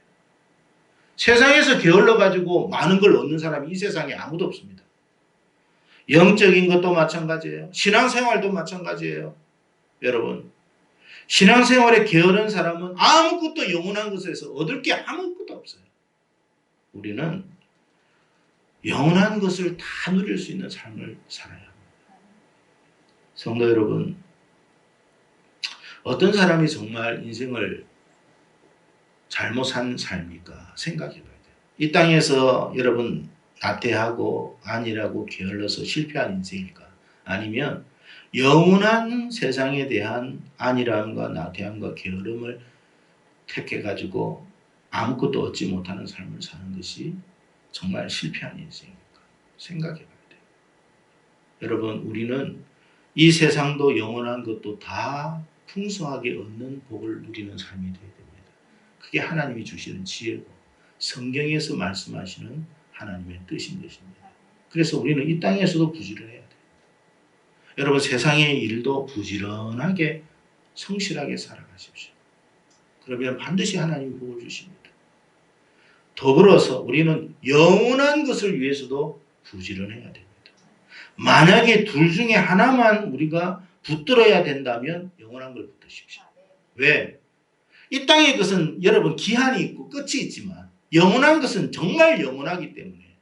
세상에서 게을러가지고 많은 걸 얻는 사람이 이 세상에 아무도 없습니다. 영적인 것도 마찬가지예요. 신앙생활도 마찬가지예요. 여러분, 신앙생활에 게으른 사람은 아무것도 영원한 것에서 얻을 게 아무것도 없어요. 우리는 영원한 것을 다 누릴 수 있는 삶을 살아야 합니다. 성도 여러분, 어떤 사람이 정말 인생을 잘못 산 삶입니까? 생각해 봐야 돼요. 이 땅에서 여러분 나태하고 안일하고 게을러서 실패한 인생일까? 아니면 영원한 세상에 대한 안일함과 나태함과 게으름을 택해가지고 아무것도 얻지 못하는 삶을 사는 것이 정말 실패한 인생일까? 생각해 봐야 돼요. 여러분, 우리는 이 세상도 영원한 것도 다 풍성하게 얻는 복을 누리는 삶이 되어야 됩니다. 그게 하나님이 주시는 지혜고 성경에서 말씀하시는 하나님의 뜻인 것입니다. 그래서 우리는 이 땅에서도 부지런해야 돼요. 여러분, 세상의 일도 부지런하게 성실하게 살아가십시오. 그러면 반드시 하나님이 복을 주십니다. 더불어서 우리는 영원한 것을 위해서도 부지런해야 됩니다. 만약에 둘 중에 하나만 우리가 붙들어야 된다면 영원한 걸 붙드십시오. 왜? 이 땅의 것은 여러분 기한이 있고 끝이 있지만 영원한 것은 정말 영원하기 때문에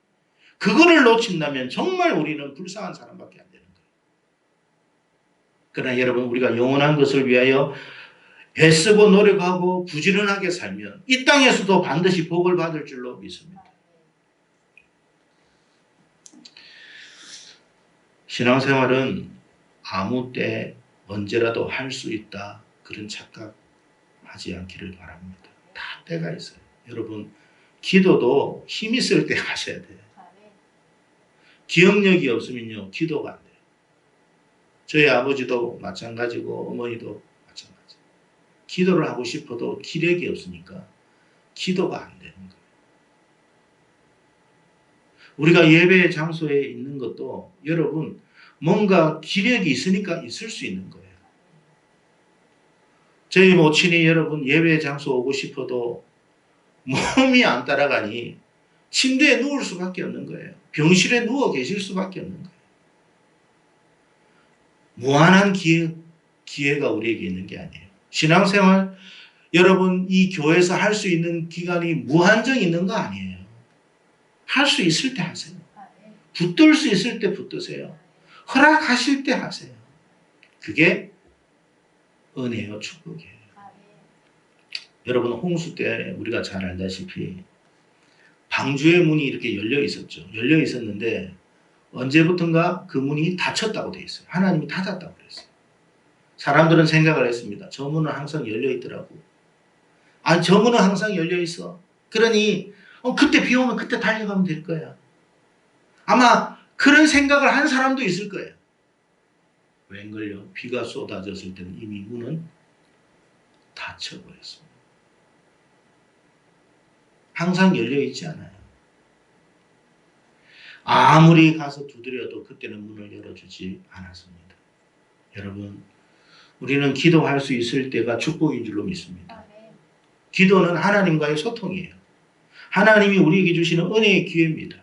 그거를 놓친다면 정말 우리는 불쌍한 사람밖에 안 되는 거예요. 그러나 여러분, 우리가 영원한 것을 위하여 애쓰고 노력하고 부지런하게 살면 이 땅에서도 반드시 복을 받을 줄로 믿습니다. 신앙생활은 아무 때 언제라도 할 수 있다, 그런 착각하지 않기를 바랍니다. 다 때가 있어요. 여러분, 기도도 힘 있을 때 하셔야 돼요. 기억력이 없으면요 기도가 안 돼요. 저희 아버지도 마찬가지고 어머니도 마찬가지. 기도를 하고 싶어도 기력이 없으니까 기도가 안 되는 거예요. 우리가 예배 장소에 있는 것도 여러분 뭔가 기력이 있으니까 있을 수 있는 거예요. 저희 모친이 여러분 예배 장소 오고 싶어도 몸이 안 따라가니 침대에 누울 수밖에 없는 거예요. 병실에 누워 계실 수밖에 없는 거예요. 무한한 기회가 우리에게 있는 게 아니에요. 신앙생활 여러분 이 교회에서 할 수 있는 기간이 무한정 있는 거 아니에요. 할 수 있을 때 하세요. 붙들 수 있을 때 붙드세요. 허락하실 때 하세요. 그게 은혜요, 축복이에요. 여러분, 홍수 때 우리가 잘 알다시피 방주의 문이 이렇게 열려 있었죠. 열려 있었는데 언제부턴가 그 문이 닫혔다고 돼 있어요. 하나님이 닫았다고 그랬어요. 사람들은 생각을 했습니다. 저 문은 항상 열려 있더라고. 아니, 저 문은 항상 열려 있어. 그러니 그때 비 오면 그때 달려가면 될 거야. 아마 그런 생각을 한 사람도 있을 거예요. 웬걸요? 비가 쏟아졌을 때는 이미 문은 닫혀버렸습니다. 항상 열려 있지 않아요. 아무리 가서 두드려도 그때는 문을 열어주지 않았습니다. 여러분, 우리는 기도할 수 있을 때가 축복인 줄로 믿습니다. 기도는 하나님과의 소통이에요. 하나님이 우리에게 주시는 은혜의 기회입니다.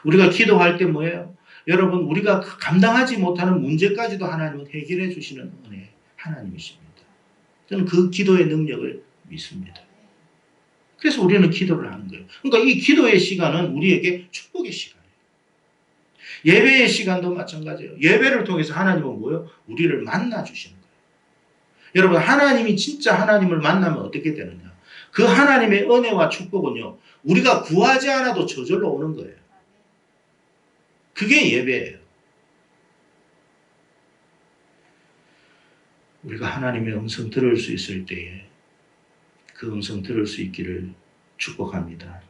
우리가 기도할 때 뭐예요? 여러분, 우리가 감당하지 못하는 문제까지도 하나님은 해결해 주시는 은혜 하나님이십니다. 저는 그 기도의 능력을 믿습니다. 그래서 우리는 기도를 하는 거예요. 그러니까 이 기도의 시간은 우리에게 축복의 시간이에요. 예배의 시간도 마찬가지예요. 예배를 통해서 하나님은 뭐예요? 우리를 만나 주시는 거예요. 여러분, 하나님이 진짜 하나님을 만나면 어떻게 되느냐? 그 하나님의 은혜와 축복은요, 우리가 구하지 않아도 저절로 오는 거예요. 그게 예배예요. 우리가 하나님의 음성 들을 수 있을 때에 그 음성 들을 수 있기를 축복합니다.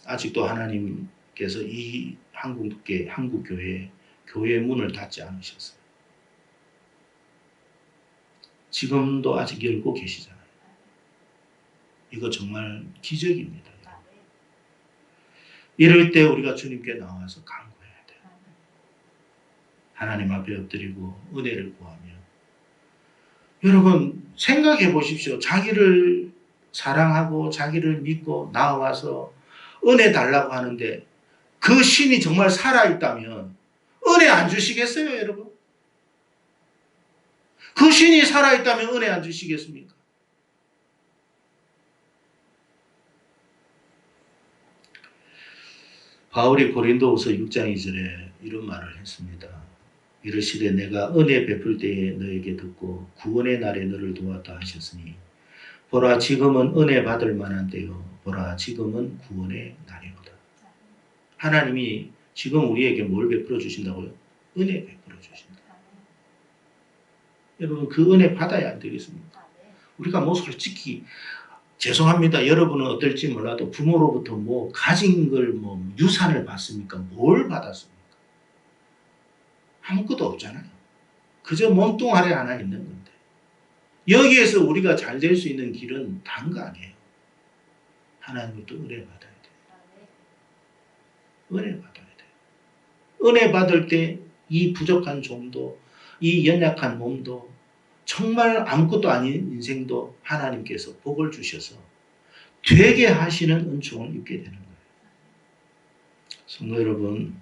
아직도 하나님께서 이 한국교회의 문을 닫지 않으셨어요. 지금도 아직 열고 계시잖아요. 이거 정말 기적입니다. 이럴 때 우리가 주님께 나와서 간구해야 돼요. 하나님 앞에 엎드리고 은혜를 구하며. 여러분, 생각해 보십시오. 자기를 사랑하고 자기를 믿고 나와서 은혜 달라고 하는데 그 신이 정말 살아있다면 은혜 안 주시겠어요, 여러분? 그 신이 살아있다면 은혜 안 주시겠습니까? 바울이 고린도후서 6장 2절에 이런 말을 했습니다. 이르시되 내가 은혜 베풀 때에 너에게 듣고 구원의 날에 너를 도왔다 하셨으니 보라 지금은 은혜 받을 만한 때요 보라 지금은 구원의 날이로다. 하나님이 지금 우리에게 뭘 베풀어 주신다고요? 은혜 베풀어 주신다. 여러분, 그 은혜 받아야 안 되겠습니까? 우리가 뭐 솔직히 죄송합니다. 여러분은 어떨지 몰라도 부모로부터 뭐 가진 걸 뭐 유산을 받습니까? 뭘 받았습니까? 아무것도 없잖아요. 그저 몸뚱아리 하나 있는 건데. 여기에서 우리가 잘 될 수 있는 길은 단 거 아니에요. 하나님부터 은혜 받아야 돼요. 은혜 받아야 돼요. 은혜 받을 때 이 부족한 종도, 이 연약한 몸도, 정말 아무것도 아닌 인생도 하나님께서 복을 주셔서 되게 하시는 은총을 입게 되는 거예요. 성도 여러분,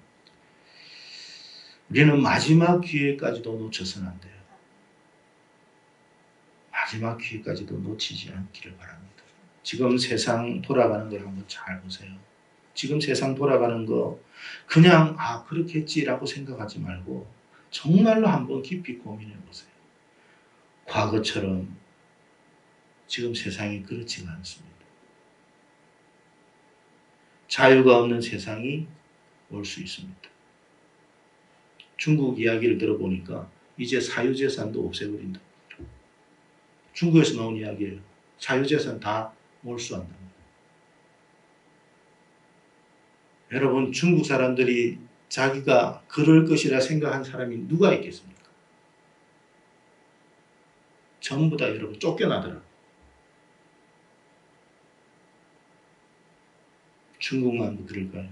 우리는 마지막 기회까지도 놓쳐서는 안 돼요. 마지막 기회까지도 놓치지 않기를 바랍니다. 지금 세상 돌아가는 걸 한번 잘 보세요. 지금 세상 돌아가는 거 그냥 그렇게 했지라고 생각하지 말고 정말로 한번 깊이 고민해 보세요. 과거처럼 지금 세상이 그렇지가 않습니다. 자유가 없는 세상이 올 수 있습니다. 중국 이야기를 들어보니까 이제 사유재산도 없애버린다. 중국에서 나온 이야기예요. 사유재산 다 몰수한다. 여러분, 중국 사람들이 자기가 그럴 것이라 생각한 사람이 누가 있겠습니까? 전부 다 여러분 쫓겨나더라고요. 중국만 그럴까요?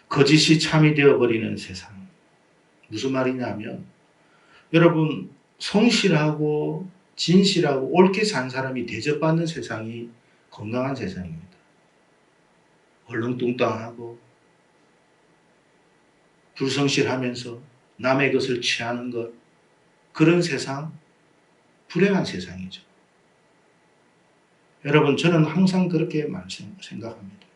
거짓이 참이 되어버리는 세상. 무슨 말이냐면 여러분, 성실하고 진실하고 옳게 산 사람이 대접받는 세상이 건강한 세상입니다. 얼렁뚱땅하고 불성실하면서 남의 것을 취하는 것, 그런 세상, 불행한 세상이죠. 여러분, 저는 항상 그렇게 생각합니다.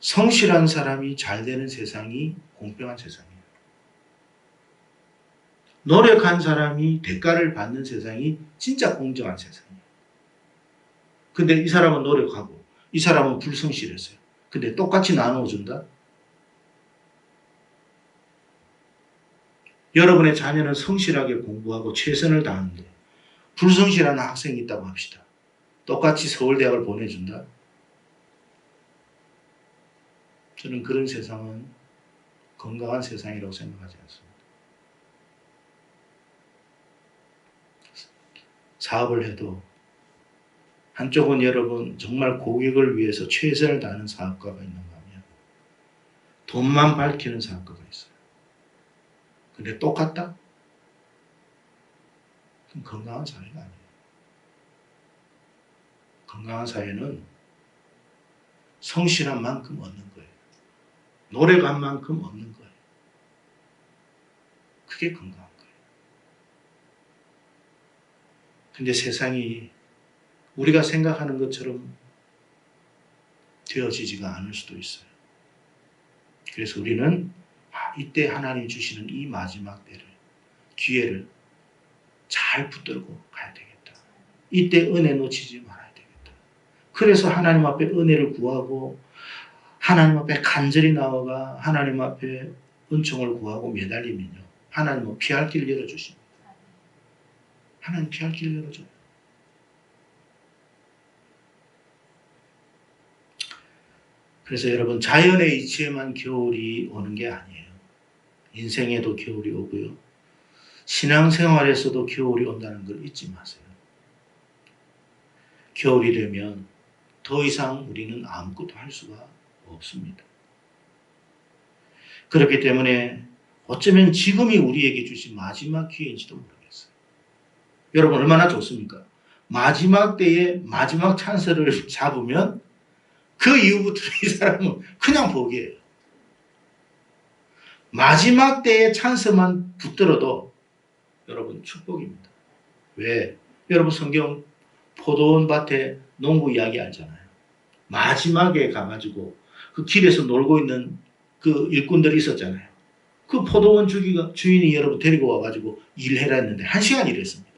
성실한 사람이 잘 되는 세상이 공평한 세상이에요. 노력한 사람이 대가를 받는 세상이 진짜 공정한 세상이에요. 근데 이 사람은 노력하고 이 사람은 불성실했어요. 근데 똑같이 나눠준다? 여러분의 자녀는 성실하게 공부하고 최선을 다하는데 불성실한 학생이 있다고 합시다. 똑같이 서울대학을 보내준다? 저는 그런 세상은 건강한 세상이라고 생각하지 않습니다. 사업을 해도 한쪽은 여러분 정말 고객을 위해서 최선을 다하는 사업가가 있는가 하면 돈만 밝히는 사업가가 있어요. 근데 똑같다? 그럼 건강한 사회가 아니에요. 건강한 사회는 성실한 만큼 얻는 거예요. 노력한 만큼 얻는 거예요. 그게 건강한 거예요. 근데 세상이 우리가 생각하는 것처럼 되어지지가 않을 수도 있어요. 그래서 우리는 이때 하나님 주시는 이 마지막 때를, 기회를 잘 붙들고 가야 되겠다. 이때 은혜 놓치지 말아야 되겠다. 그래서 하나님 앞에 은혜를 구하고 하나님 앞에 간절히 나아가 하나님 앞에 은총을 구하고 매달리면요, 하나님은 피할 길 열어주십니다. 하나님 피할 길 열어줘요. 그래서 여러분, 자연의 이치에만 겨울이 오는 게 아니에요. 인생에도 겨울이 오고요. 신앙생활에서도 겨울이 온다는 걸 잊지 마세요. 겨울이 되면 더 이상 우리는 아무것도 할 수가 없습니다. 그렇기 때문에 어쩌면 지금이 우리에게 주신 마지막 기회인지도 모르겠어요. 여러분, 얼마나 좋습니까? 마지막 때에 마지막 찬스를 잡으면 그 이후부터 이 사람은 그냥 포기해요. 마지막 때에 찬스만 붙들어도 여러분 축복입니다. 왜? 여러분, 성경 포도원 밭에 농부 이야기 알잖아요. 마지막에 가가지고 그 길에서 놀고 있는 그 일꾼들이 있었잖아요. 그 포도원 주인이 여러분 데리고 와가지고 일해라 했는데 1시간 일했습니다.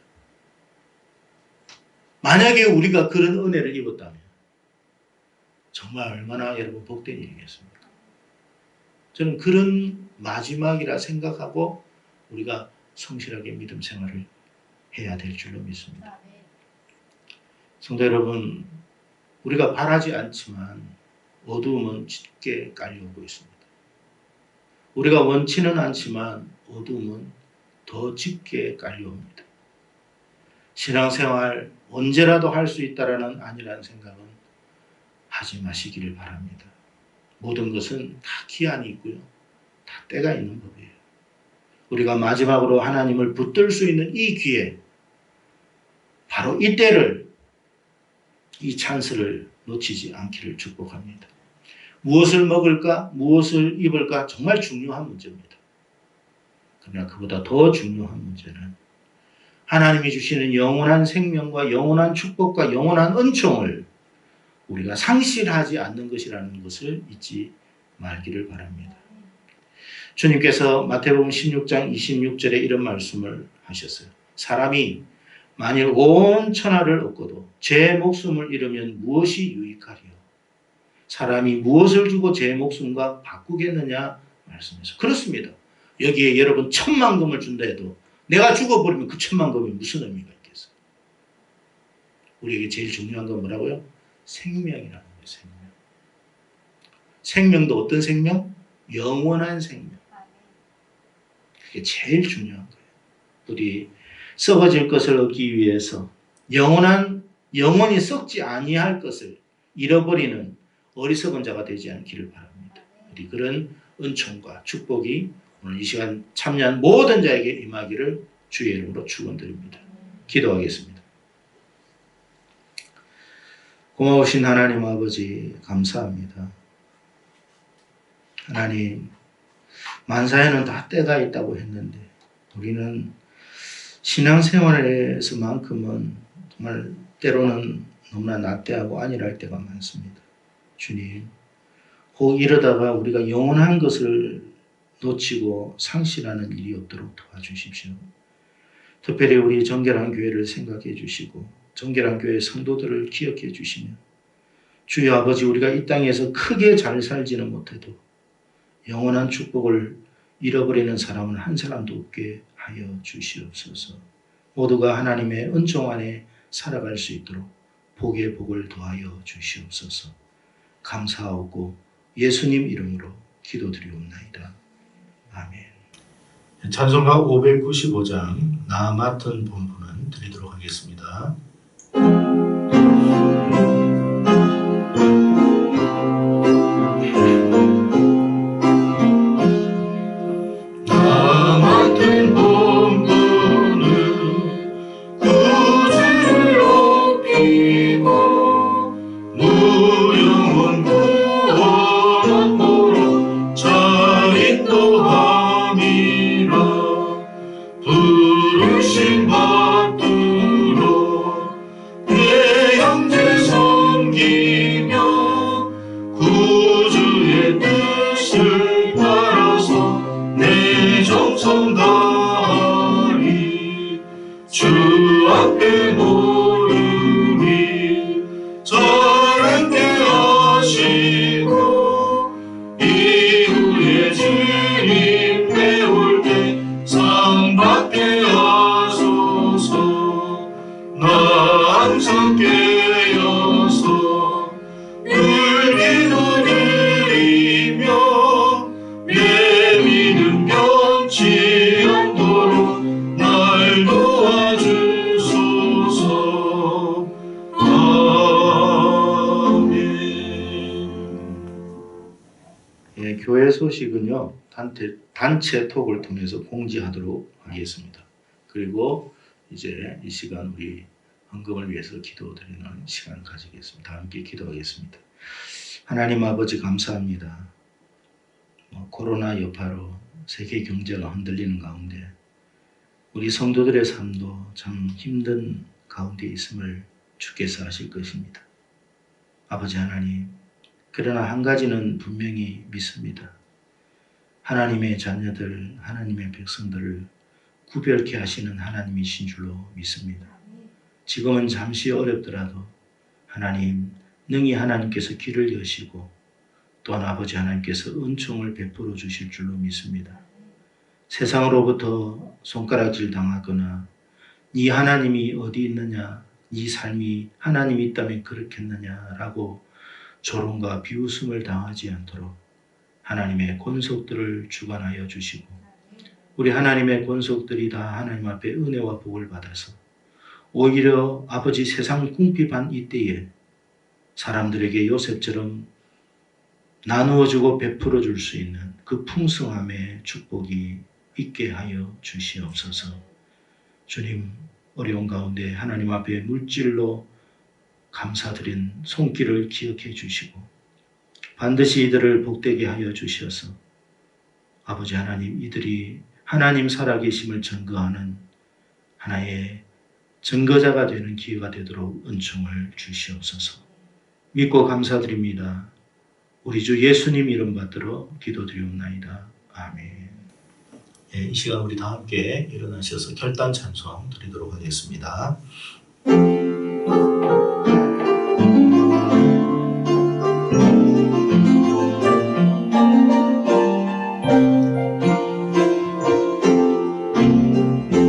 만약에 우리가 그런 은혜를 입었다면 정말 얼마나 여러분 복된 일이겠습니까? 저는 그런 마지막이라 생각하고 우리가 성실하게 믿음 생활을 해야 될 줄로 믿습니다. 성도 여러분, 우리가 바라지 않지만 어두움은 짙게 깔려오고 있습니다. 우리가 원치는 않지만 어두움은 더 짙게 깔려옵니다. 신앙생활 언제라도 할 수 있다라는 아니라는 생각은 하지 마시기를 바랍니다. 모든 것은 다 기한이 있고요. 다 때가 있는 법이에요. 우리가 마지막으로 하나님을 붙들 수 있는 이 기회, 바로 이 때를, 이 찬스를 놓치지 않기를 축복합니다. 무엇을 먹을까, 무엇을 입을까 정말 중요한 문제입니다. 그러나 그보다 더 중요한 문제는 하나님이 주시는 영원한 생명과 영원한 축복과 영원한 은총을 우리가 상실하지 않는 것이라는 것을 잊지 말기를 바랍니다. 주님께서 마태복음 16장 26절에 이런 말씀을 하셨어요. 사람이 만일 온 천하를 얻고도 제 목숨을 잃으면 무엇이 유익하리요? 사람이 무엇을 주고 제 목숨과 바꾸겠느냐 말씀해서. 그렇습니다. 여기에 여러분 10,000,000금을 준다 해도 내가 죽어버리면 그 10,000,000금이 무슨 의미가 있겠어요? 우리에게 제일 중요한 건 뭐라고요? 생명이라는 거예요. 생명. 생명도 어떤 생명? 영원한 생명. 그게 제일 중요한 거예요. 우리 썩어질 것을 얻기 위해서 영원히 썩지 아니할 것을 잃어버리는 어리석은 자가 되지 않기를 바랍니다. 우리 그런 은총과 축복이 오늘 이 시간 참여한 모든 자에게 임하기를 주의 이름으로 축원드립니다. 기도하겠습니다. 고마우신 하나님 아버지, 감사합니다. 하나님, 만사에는 다 때가 있다고 했는데 우리는 신앙생활에서만큼은 정말 때로는 너무나 나태하고 안일할 때가 많습니다. 주님, 혹 이러다가 우리가 영원한 것을 놓치고 상실하는 일이 없도록 도와주십시오. 특별히 우리 정결한 교회를 생각해 주시고 정결한 교회 성도들을 기억해 주시며, 주여 아버지, 우리가 이 땅에서 크게 잘 살지는 못해도 영원한 축복을 잃어버리는 사람은 한 사람도 없게 하여 주시옵소서. 모두가 하나님의 은총 안에 살아갈 수 있도록 복의 복을 더하여 주시옵소서. 감사하고 예수님 이름으로 기도드리옵나이다. 아멘. 찬송가 595장 나 맡은 본분은 드리도록 하겠습니다. 나 맡은 하시고 이후에 주님 배울 때 상 받게 하소서. 나 항상 깨어서 늘 기도드리며 내 믿음 변치 않도록 날 도와주소서. 예, 교회 소식은요 단체 톡을 통해서 공지하도록 하겠습니다. 그리고 이제 이 시간 우리 헌금을 위해서 기도드리는 시간 가지겠습니다. 함께 기도하겠습니다. 하나님 아버지 감사합니다. 코로나 여파로 세계 경제가 흔들리는 가운데 우리 성도들의 삶도 참 힘든 가운데 있음을 주께서 아실 것입니다. 아버지 하나님, 그러나 한 가지는 분명히 믿습니다. 하나님의 자녀들, 하나님의 백성들을 구별케 하시는 하나님이신 줄로 믿습니다. 지금은 잠시 어렵더라도 하나님, 능히 하나님께서 길을 여시고 또한 아버지 하나님께서 은총을 베풀어 주실 줄로 믿습니다. 세상으로부터 손가락질 당하거나 네 하나님이 어디 있느냐, 네 삶이 하나님이 있다면 그렇겠느냐라고 조롱과 비웃음을 당하지 않도록 하나님의 권속들을 주관하여 주시고 우리 하나님의 권속들이 다 하나님 앞에 은혜와 복을 받아서 오히려 아버지 세상 궁핍한 이때에 사람들에게 요셉처럼 나누어주고 베풀어 줄 수 있는 그 풍성함의 축복이 있게 하여 주시옵소서. 주님, 어려운 가운데 하나님 앞에 물질로 감사드린 손길을 기억해 주시고 반드시 이들을 복되게 하여 주셔서 아버지 하나님, 이들이 하나님 살아계심을 증거하는 하나의 증거자가 되는 기회가 되도록 은총을 주시옵소서. 믿고 감사드립니다. 우리 주 예수님 이름 받들어 기도드리옵나이다. 아멘. 예, 이 시간 우리 다 함께 일어나셔서 결단 찬송 드리도록 하겠습니다.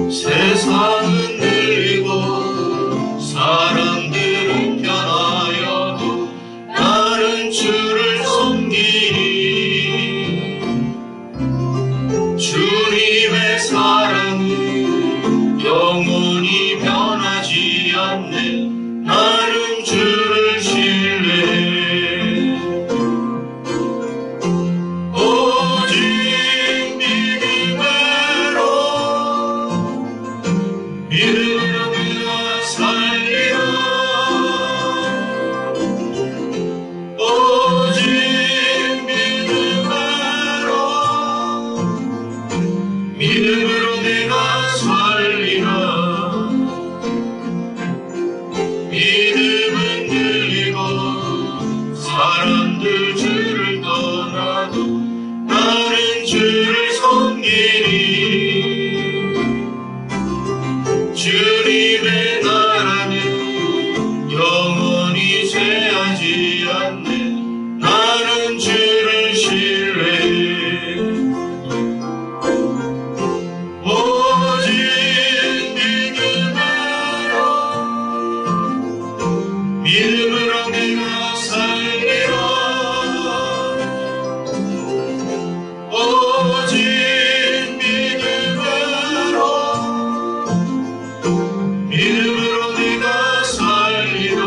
세상은 늘고 사람들은 변하여도 나는 주를 섬기니 주님의 사랑은 영원히 변하지 않네. 나는 주를 신뢰해 오직 믿음으로 내가 살리라. 오직 믿음으로 내가 살리라. 믿음은 들리고 사람들 주를 떠나도 나는 주를 섬기니 주님의 나라는 영원히 쇠하지 않네. 나는 주를 신뢰해 오직 믿음으로 내가 살리라. 오직 믿음으로 내가 살리라.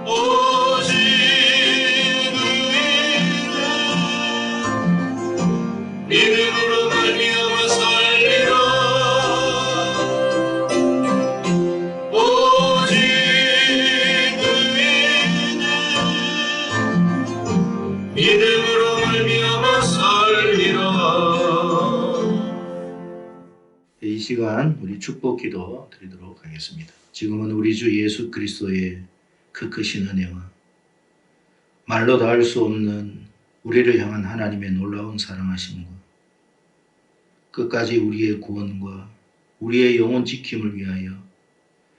오직 믿음으로 말미암아 살리라. 오직 믿음으로 말미암아 살리라. 이 시간 우리 축복기도 드리도록 하겠습니다. 지금은 우리 주 예수 그리스도의 그 크신 은혜와 말로 다 할 수 없는 우리를 향한 하나님의 놀라운 사랑하심과 끝까지 우리의 구원과 우리의 영혼 지킴을 위하여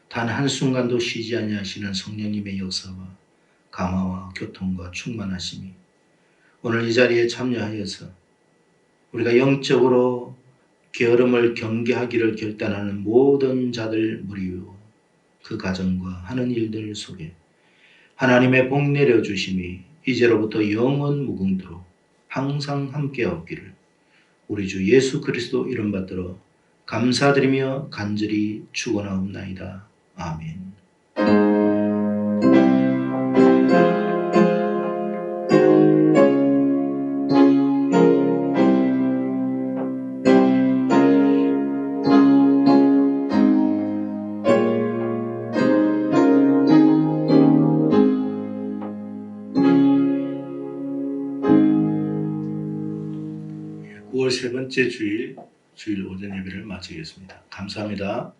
단 한순간도 쉬지 아니하시는 성령님의 역사와 감화와 교통과 충만하심이 오늘 이 자리에 참여하여서 우리가 영적으로 게으름을 경계하기를 결단하는 모든 자들 무리요 그 가정과 하는 일들 속에 하나님의 복 내려주심이 이제로부터 영원 무궁토록 항상 함께하옵기를 우리 주 예수 그리스도 이름 받들어 감사드리며 간절히 축원하옵나이다. 아멘. 세 번째 주일 오전 예배를 마치겠습니다. 감사합니다.